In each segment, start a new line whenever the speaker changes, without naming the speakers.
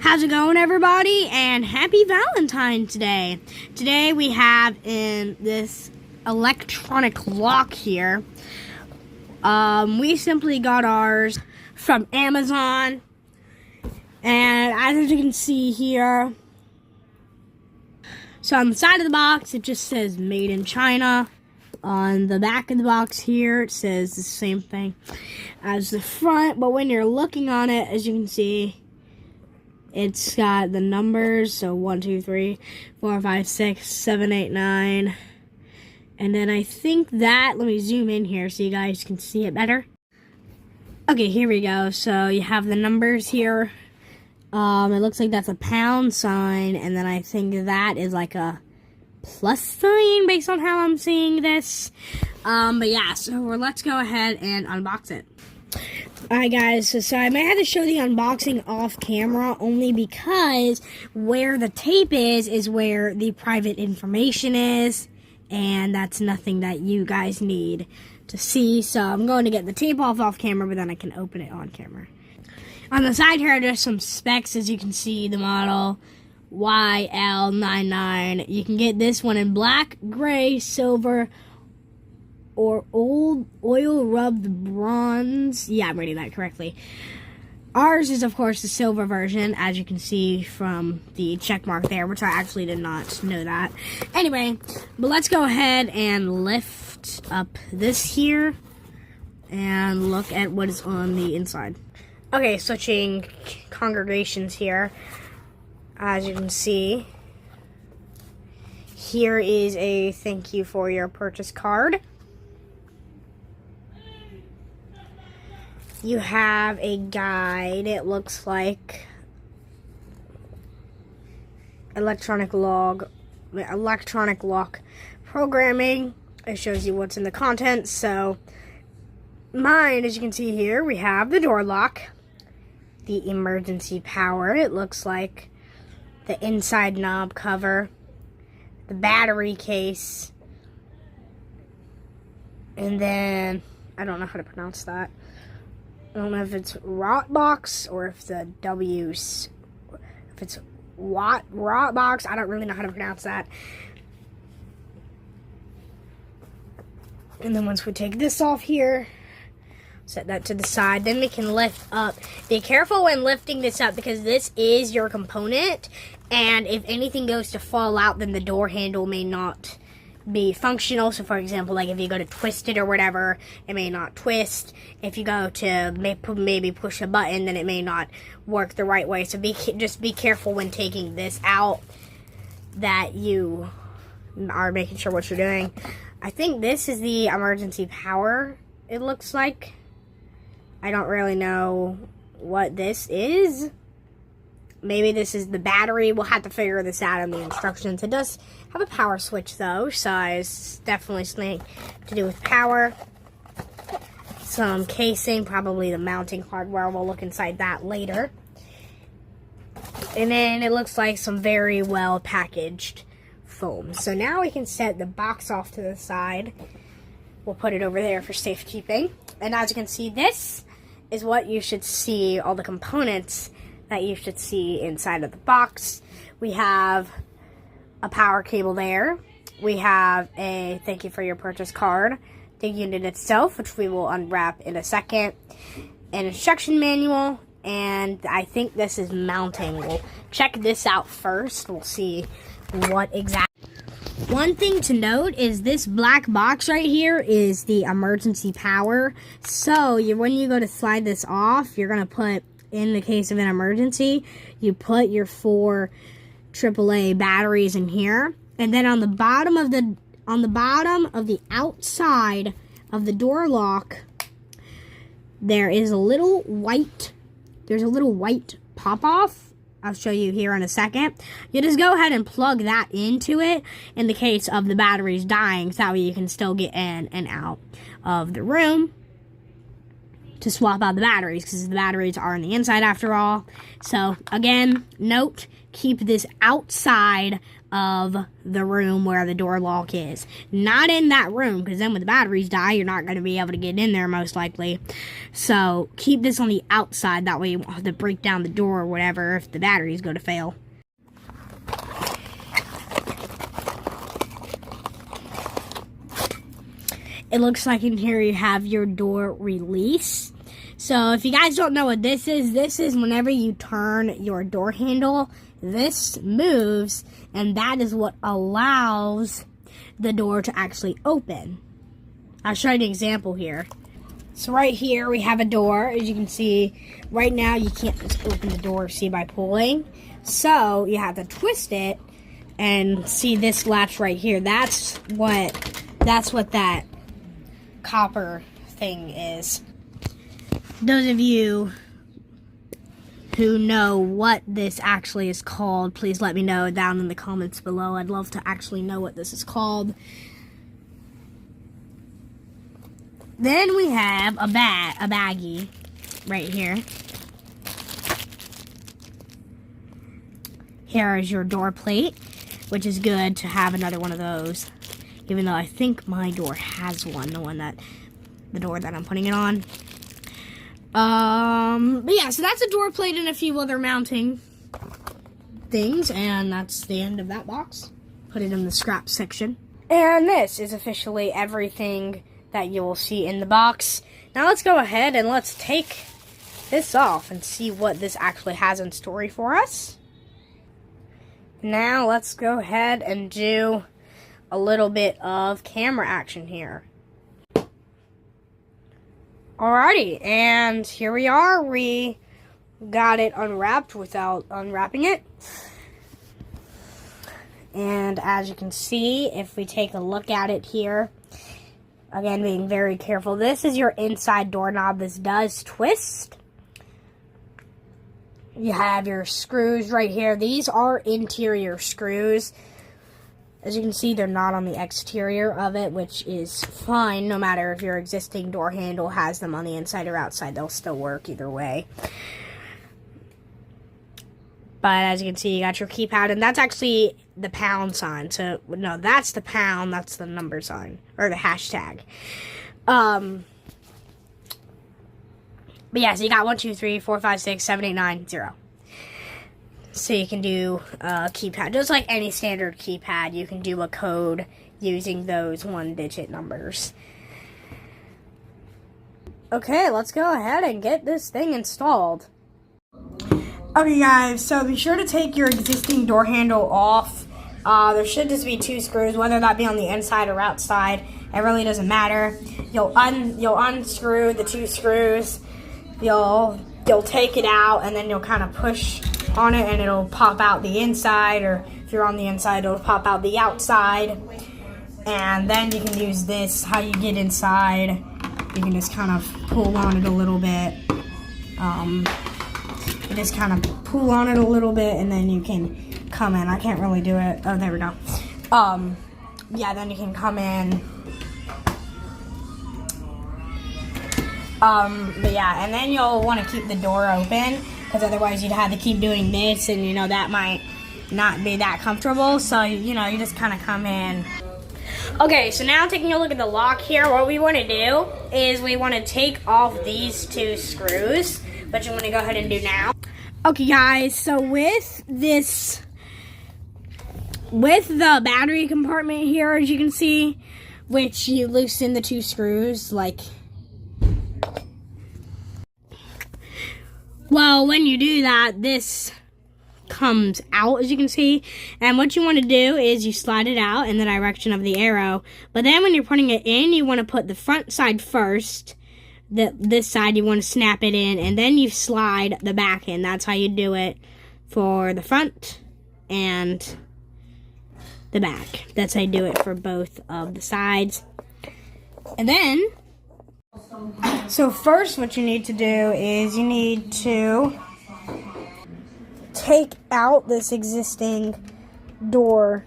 How's it going, everybody? And happy Valentine's Day. Today we have in this electronic lock here. We simply got ours from Amazon. And as you can see here, so on the side of the box, it just says Made in China. On the back of the box here, it says the same thing as the front. But when you're looking on it, as you can see, it's got the numbers, so 1, 2, 3, 4, 5, 6, 7, 8, 9. And then I think that, let me zoom in here so you guys can see it better. Okay, here we go. So you have the numbers here. It looks like that's a pound sign, and then I think that is like a plus sign based on how I'm seeing this. But yeah, so let's go ahead and unbox it. Alright guys, so I might have to show the unboxing off camera only because where the tape is where the private information is, and that's nothing that you guys need to see. So I'm going to get the tape off camera, but then I can open it on camera. On the side here, there's some specs. As you can see, the model YL-99. You can get this one in black, gray, silver, or old oil rubbed bronze. Yeah, I'm reading that correctly. Ours is, of course, the silver version, as you can see from the check mark there, which I actually did not know that. Anyway, but let's go ahead and lift up this here and look at what is on the inside. Okay, switching congregations here. As you can see, here is a thank you for your purchase card. You have a guide. It looks like electronic lock programming. It shows you what's in the contents. So mine, as you can see here, we have the door lock, the emergency power. It looks like the inside knob cover, the battery case, and then I don't know how to pronounce that. I don't know if it's rot box or if the W's, if it's rot box. I don't really know how to pronounce that. And then once we take this off here, set that to the side, then we can lift up. Be careful when lifting this up because this is your component, and if anything goes to fall out, then the door handle may not be functional. So for example, like if you go to twist it or whatever, it may not twist. If you go to maybe push a button, then it may not work the right way. So just be careful when taking this out that you are making sure what you're doing. I think this is the emergency power, it looks like. I don't really know what this is. Maybe this is the battery. We'll have to figure this out in the instructions. It does have a power switch though, so it's definitely something to do with power. Some casing, probably the mounting hardware. We'll look inside that later. And then it looks like some very well packaged foam. So now we can set the box off to the side. We'll put it over there for safekeeping. And as you can see, this is what you should see, all the components that you should see inside of the box. We have a power cable there. We have a thank you for your purchase card, the unit itself, which we will unwrap in a second, an instruction manual, and I think this is mounting. We'll check this out first. We'll see what exactly. One thing to note is this black box right here is the emergency power. So when you go to slide this off, you're going to put, in the case of an emergency, you put your 4 AAA batteries in here. And then on the bottom of the outside of the door lock, there is a little white pop-off. I'll show you here in a second. You just go ahead and plug that into it in the case of the batteries dying, so that way you can still get in and out of the room. to swap out the batteries, because the batteries are on the inside after all. So again, note, keep this outside of the room where the door lock is. Not in that room, because then when the batteries die, you're not going to be able to get in there most likely. So keep this on the outside, that way you won't have to break down the door or whatever if the batteries go to fail. It looks like in here you have your door release. So if you guys don't know what this is whenever you turn your door handle, this moves, and that is what allows the door to actually open. I'll show you an example here. So right here we have a door. As you can see, right now you can't just open the door, see, by pulling. So you have to twist it and see this latch right here. That's what that copper thing is. Those of you who know what this actually is called, please let me know down in the comments below. I'd love to actually know what this is called. Then we have a baggie right here. Here is your door plate, which is good to have another one of those. Even though I think my door has one, the door that I'm putting it on. But yeah, so that's a door plate and a few other mounting things, and that's the end of that box. Put it in the scrap section. And this is officially everything that you will see in the box. Now let's go ahead and let's take this off and see what this actually has in store for us. Now let's go ahead and do a little bit of camera action here. Alrighty, and here we are. We got it unwrapped without unwrapping it. And as you can see, if we take a look at it here, again, being very careful, this is your inside doorknob. This does twist. You have your screws right here. These are interior screws. As you can see, they're not on the exterior of it, which is fine. No matter if your existing door handle has them on the inside or outside, they'll still work either way. But as you can see, you got your keypad, and that's actually the pound sign. So, no, that's the pound, that's the number sign, or the hashtag. But yeah, so you got 1, 2, 3, 4, 5, 6, 7, 8, 9, 0. So you can do a keypad, just like any standard keypad, you can do a code using those 1-digit numbers. Okay, let's go ahead and get this thing installed. Okay guys, so be sure to take your existing door handle off. There should just be 2 screws, whether that be on the inside or outside. It really doesn't matter. You'll unscrew the 2 screws. You'll take it out, and then you'll kind of push on it, and it'll pop out the inside, or if you're on the inside, it'll pop out the outside. And then you can use this, how you get inside. You can just kind of pull on it a little bit. You just kind of pull on it a little bit, and then you can come in. I can't really do it. Oh, there we go. Yeah, then you can come in. But yeah, and then you'll want to keep the door open, because otherwise you'd have to keep doing this, and that might not be that comfortable. So you just kind of come in. Okay, so now taking a look at the lock here, what we want to do is we want to take off these 2 screws, which I'm going to go ahead and do now. Okay guys, so with the battery compartment here, as you can see, which you loosen the 2 screws, well, when you do that, this comes out, as you can see, and what you want to do is you slide it out in the direction of the arrow, but then when you're putting it in, you want to put the front side first. This side, you want to snap it in, and then you slide the back in. That's how you do it for the front and the back. That's how you do it for both of the sides. And then, so first what you need to do is you need to take out this existing door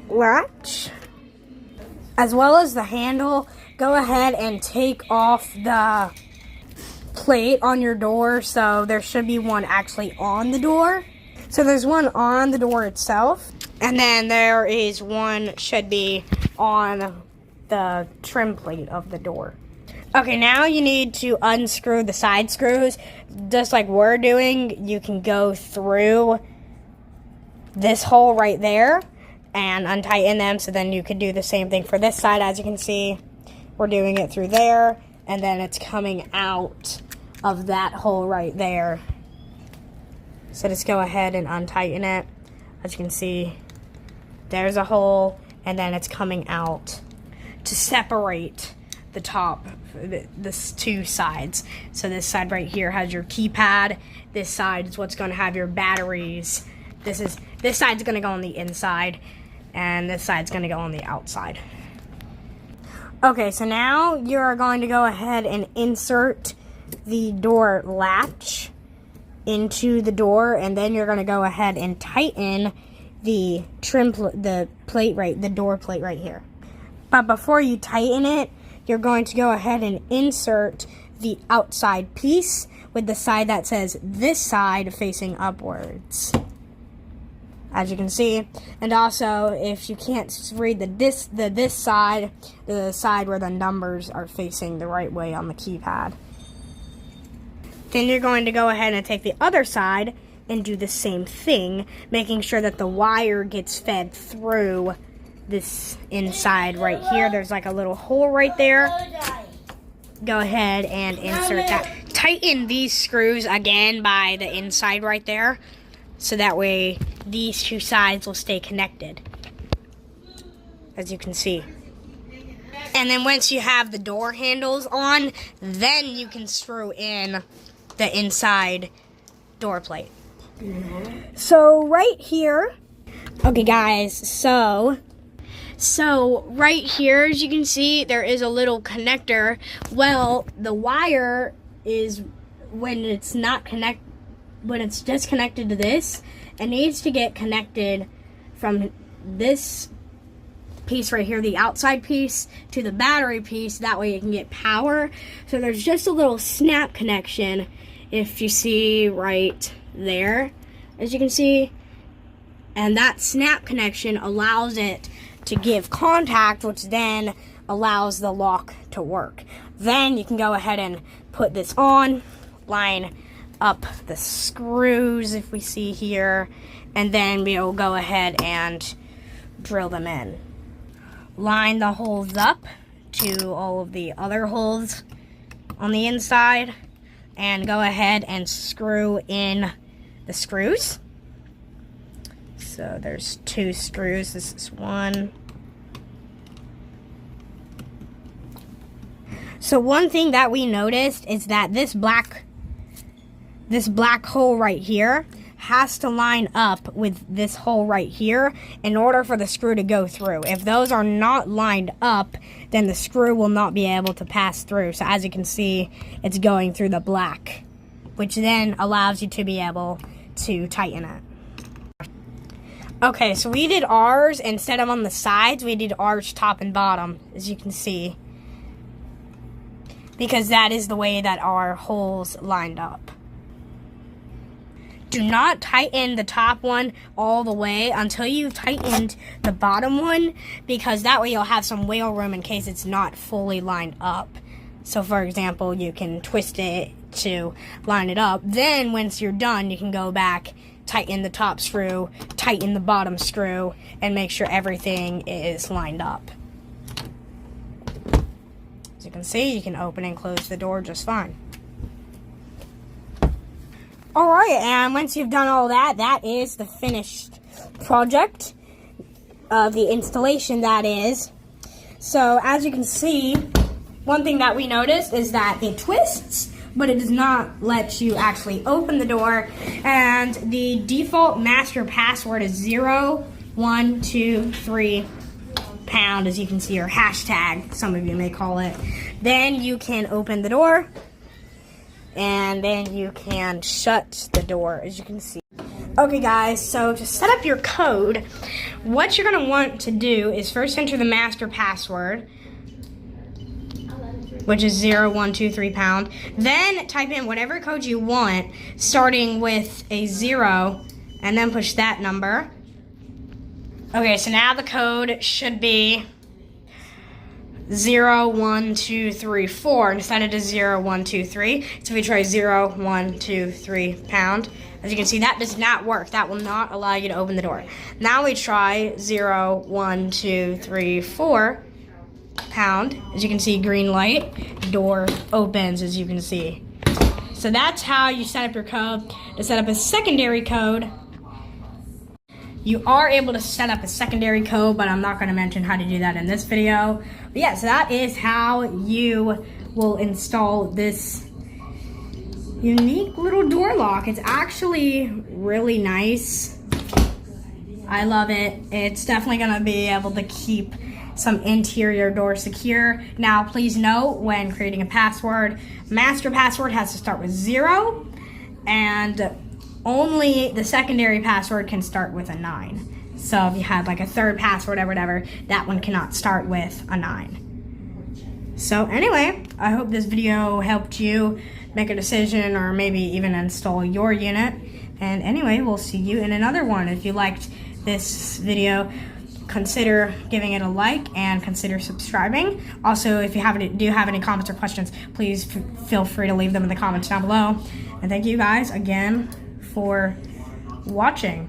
latch, as well as the handle. go ahead and take off the plate on your door. So there should be one actually on the door. So there's one on the door itself, and then there is one should be on the trim plate of the door. Okay, now you need to unscrew the side screws. Just like we're doing, you can go through this hole right there and untighten them. So then you could do the same thing for this side. As you can see, we're doing it through there, and then it's coming out of that hole right there. So just go ahead and untighten it. As you can see, there's a hole, and then it's coming out to separate the top, this two sides. So this side right here has your keypad. This side is what's going to have your batteries. This side's going to go on the inside, and this side's going to go on the outside. Okay, so now you're going to go ahead and insert the door latch into the door, and then you're going to go ahead and tighten the the door plate right here. But before you tighten it, you're going to go ahead and insert the outside piece with the side that says this side facing upwards, as you can see. And also, if you can't read this side, the side where the numbers are facing the right way on the keypad. Then you're going to go ahead and take the other side and do the same thing, making sure that the wire gets fed through this inside right here. There's like a little hole right there. Go ahead and insert that. Tighten these screws again by the inside right there, so that way these two sides will stay connected, as you can see. And then once you have the door handles on, then you can screw in the inside door plate. So right here, okay guys, so right here, as you can see, there is a little connector. Well, the wire is, when it's just connected to this, it needs to get connected from this piece right here, the outside piece, to the battery piece. That way it can get power. So there's just a little snap connection, if you see right there, as you can see. And that snap connection allows it to give contact, which then allows the lock to work. Then you can go ahead and put this on, line up the screws, if we see here, and then we'll go ahead and drill them in. Line the holes up to all of the other holes on the inside, and go ahead and screw in the screws. So there's two screws. This is one. So one thing that we noticed is that this black hole right here has to line up with this hole right here in order for the screw to go through. If those are not lined up, then the screw will not be able to pass through. So as you can see, it's going through the black, which then allows you to be able to tighten it. Okay, so we did ours, instead of on the sides, we did ours top and bottom, as you can see, because that is the way that our holes lined up. Do not tighten the top one all the way until you've tightened the bottom one, because that way you'll have some wiggle room in case it's not fully lined up. So for example, you can twist it to line it up. Then once you're done, you can go back, tighten the top screw, tighten the bottom screw, and make sure everything is lined up. As you can see, you can open and close the door just fine. Alright, and once you've done all that, that is the finished project of the installation, that is. So, as you can see, one thing that we noticed is that it twists, but it does not let you actually open the door. And the default master password is 0123 pound, as you can see, or hashtag, some of you may call it. Then you can open the door, and then you can shut the door, as you can see. Okay guys, so to set up your code, what you're going to want to do is first enter the master password, which is 0123 pound. Then type in whatever code you want, starting with a 0, and then push that number. Okay, so now the code should be 01234 instead of just 0123. So if we try 0123 pound, as you can see, that does not work. That will not allow you to open the door. Now we try 01234 pound. As you can see, green light, door opens, as you can see. So that's how you set up your code. To set up a secondary code, you are able to set up a secondary code, but I'm not going to mention how to do that in this video. But yeah, so that is how you will install this unique little door lock. It's actually really nice. I love it. It's definitely going to be able to keep some interior doors secure. Now, please note, when creating a password, master password has to start with 0, and only the secondary password can start with a 9. So if you had like a third password or whatever, that one cannot start with a 9. So anyway, I hope this video helped you make a decision or maybe even install your unit. And anyway, we'll see you in another one. If you liked this video, consider giving it a like and consider subscribing. Also, if you do have any comments or questions, please feel free to leave them in the comments down below. And thank you guys again for watching.